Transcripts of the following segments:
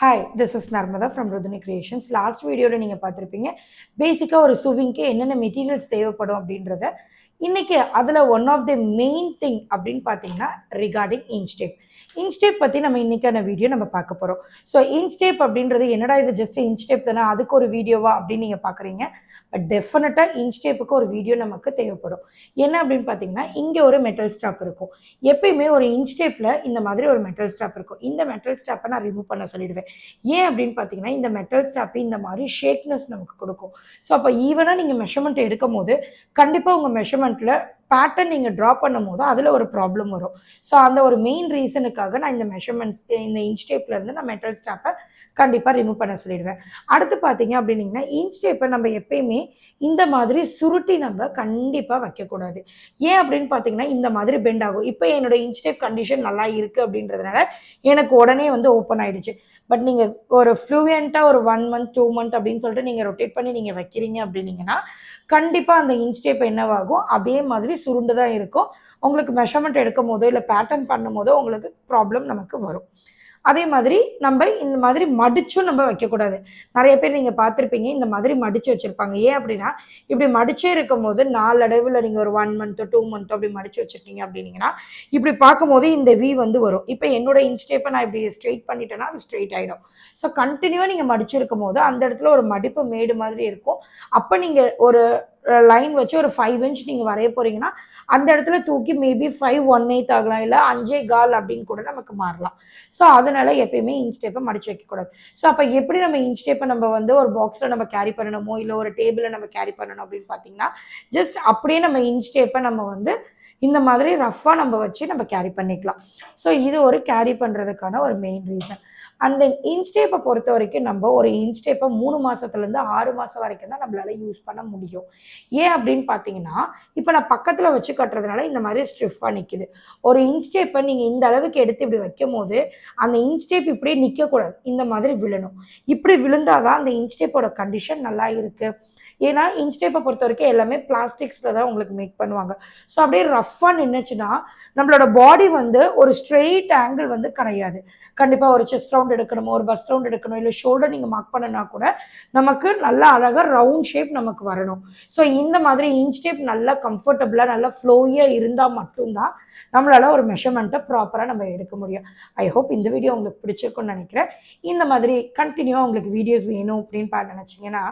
Hi, this is Narmada from Ruthini creations. Last வீடியோவில் நீங்கள் பார்த்துருப்பீங்க பேசிக்காக ஒரு சுவிங்க்கு என்னென்ன மெட்டீரியல்ஸ் தேவைப்படும் அப்படின்றத. இன்னைக்கு அதில் one of the main thing அப்படின்னு பார்த்தீங்கன்னா ரிகார்டிங் இன்ச்டேப். இன்ச்டேப் பற்றி நம்ம இன்னைக்கான வீடியோ நம்ம பார்க்க போகிறோம். ஸோ இன்ச்டேப் அப்படின்றது என்னடா இது ஜஸ்ட் இன்ச்டேப் தானே, அதுக்கு ஒரு வீடியோவா அப்படின்னு நீங்கள் பார்க்குறீங்க. பட் டெஃபினட்டாக இன்ச்டேப்புக்கு ஒரு வீடியோ நமக்கு தேவைப்படும். என்ன அப்படின்னு பார்த்தீங்கன்னா, இங்கே ஒரு மெட்டல் ஸ்டாப் இருக்கும். எப்பயுமே ஒரு இன்ச்டேப்பில் இந்த மாதிரி ஒரு மெட்டல் ஸ்டாப் இருக்கும். இந்த மெட்டல் ஸ்டாப்பை நான் ரிமூவ் பண்ண சொல்லிடுவேன். ஏன் அப்படின்னு பார்த்தீங்கன்னா, இந்த மெட்டல் ஸ்டாப் இந்த மாதிரி ஷேக்னஸ் நமக்கு கொடுக்கும். ஸோ அப்போ ஈவனாக நீங்கள் மெஷர்மெண்ட் எடுக்கும் போது கண்டிப்பாக உங்கள் மெஷர்மெண்ட்டில் பேட்டர்ன் நீங்கள் ட்ரா பண்ணும் போது அதில் ஒரு ப்ராப்ளம் வரும். ஸோ அந்த ஒரு மெயின் ரீசனுக்காக நான் இந்த மெஷர்மெண்ட்ஸ் இந்த இன்ச்டேப்லேருந்து நான் மெட்டல் ஸ்டாப்பை கண்டிப்பாக ரிமூவ் பண்ண சொல்லிடுவேன். அடுத்து பார்த்தீங்க அப்படின்னீங்கன்னா, இன்ச்டேப்பை நம்ம எப்பயுமே இந்த மாதிரி சுருட்டி நம்ம கண்டிப்பாக வைக்கக்கூடாது. ஏன் அப்படின்னு பார்த்தீங்கன்னா, இந்த மாதிரி பெண்ட் ஆகும். இப்போ என்னோட இன்ச்டேப் கண்டிஷன் நல்லா இருக்குது அப்படின்றதுனால எனக்கு உடனே வந்து ஓப்பன் ஆயிடுச்சு. பட் நீங்கள் ஒரு ஃப்ளூயண்ட்டாக ஒரு 1 மந்த் 2 மந்த் அப்படின்னு சொல்லிட்டு நீங்கள் ரொட்டேட் பண்ணி நீங்கள் வைக்கிறீங்க அப்படின்னீங்கன்னா, கண்டிப்பாக அந்த இன்ச்டேப் என்னவாகும், அதே மாதிரி சுருண்டு தான் இருக்கும். உங்களுக்கு மெஷர்மெண்ட் எடுக்கும் போதோ இல்லை பேட்டர்ன் பண்ணும் போதோ உங்களுக்கு ப்ராப்ளம் நமக்கு வரும். அதே மாதிரி நம்ம இந்த மாதிரி மடிச்சும் நம்ம வைக்கக்கூடாது. நிறைய பேர் நீங்கள் பார்த்துருப்பீங்க, இந்த மாதிரி மடித்து வச்சுருப்பாங்க. ஏன் அப்படின்னா, இப்படி மடிச்சே இருக்கும்போது நாளடைவில் நீங்கள் ஒரு 1 மந்த்தோ 2 மந்த்தோ அப்படி மடித்து வச்சுருக்கீங்க அப்படின்னீங்கன்னா, இப்படி பார்க்கும்போது இந்த வி வந்து வரும். இப்போ என்னோட இன்ச்டேப்பை நான் இப்படி ஸ்ட்ரெயிட் பண்ணிட்டேன்னா அது ஸ்ட்ரெயிட் ஆகிடும். ஸோ கண்டினியூவாக நீங்கள் மடிச்சிருக்கும் போது அந்த இடத்துல ஒரு மடிப்பு மேடு மாதிரி இருக்கும். அப்போ நீங்கள் ஒரு லைன் வச்சு ஒரு 5 இன்ச் நீங்கள் வரைய போகிறீங்கன்னா, அந்த இடத்துல தூக்கி மேபி 5 1/8 ஆகலாம், இல்லை 5.25 அப்படின்னு கூட நமக்கு மாறலாம். ஸோ அதனால எப்பயுமே இன்ச் டேப்பை மடிச்சு வைக்கக்கூடாது. ஸோ அப்போ எப்படி நம்ம இன்ச் டேப்பை நம்ம வந்து ஒரு பாக்ஸில் நம்ம கேரி பண்ணணுமோ இல்லை ஒரு டேபிளில் நம்ம கேரி பண்ணணும் அப்படின்னு பார்த்தீங்கன்னா, ஜஸ்ட் அப்படியே நம்ம இன்ச் டேப்பை நம்ம வந்து இந்த மாதிரி ரஃப்பாக நம்ம வச்சு நம்ம கேரி பண்ணிக்கலாம். ஸோ இது ஒரு கேரி பண்ணுறதுக்கான ஒரு main reason. And then inch டேப்பை பொறுத்த வரைக்கும் நம்ம ஒரு இன்ச் டேப்பை 3 மாதத்துலேருந்து 6 மாதம் வரைக்கும் தான் நம்மளால் யூஸ் பண்ண முடியும். ஏன் அப்படின்னு பார்த்தீங்கன்னா, இப்போ நான் பக்கத்தில் வச்சு கட்டுறதுனால இந்த மாதிரி ஸ்டிஃபாக நிற்கிது. ஒரு இன்ச் டேப்பை நீங்கள் இந்த அளவுக்கு எடுத்து இப்படி வைக்கும் போது அந்த இன்ச் டேப் இப்படியே நிற்கக்கூடாது, இந்த மாதிரி விழணும். இப்படி விழுந்தாதான் அந்த இன்ச் டேப்போட கண்டிஷன் நல்லா இருக்குது. ஏன்னா இன்ச் டேப்பை பொறுத்த வரைக்கும் எல்லாமே பிளாஸ்டிக்ஸில் தான் உங்களுக்கு மேக் பண்ணுவாங்க. ஸோ அப்படியே ரஃப்பாக நின்றுச்சுன்னா நம்மளோட பாடி வந்து ஒரு ஸ்ட்ரெயிட் ஆங்கிள் வந்து கிடையாது. கண்டிப்பாக ஒரு செஸ்ட் ரவுண்ட் எடுக்கணுமோ, ஒரு பஸ்ட் ரவுண்ட் எடுக்கணும், இல்லை ஷோல்டர் நீங்கள் மார்க் பண்ணனா கூட நமக்கு நல்லா அழகாக ரவுண்ட் ஷேப் நமக்கு வரணும். ஸோ இந்த மாதிரி இன்ச் டேப் நல்லா கம்ஃபர்டபுளாக நல்லா ஃப்ளோயாக இருந்தால் மட்டும்தான் நம்மளால் ஒரு மெஷர்மெண்ட்டை ப்ராப்பராக நம்ம எடுக்க முடியும். ஐ ஹோப் இந்த வீடியோ உங்களுக்கு பிடிச்சிருக்குன்னு நினைக்கிறேன். இந்த மாதிரி கண்டினியூவாக உங்களுக்கு வீடியோஸ் வேணும் அப்படின்னு நினச்சிங்கன்னா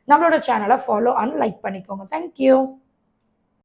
நம்மளோட சேனலை ஃபாலோ அண்ட் லைக் பண்ணிக்கோங்க. தேங்க்யூ.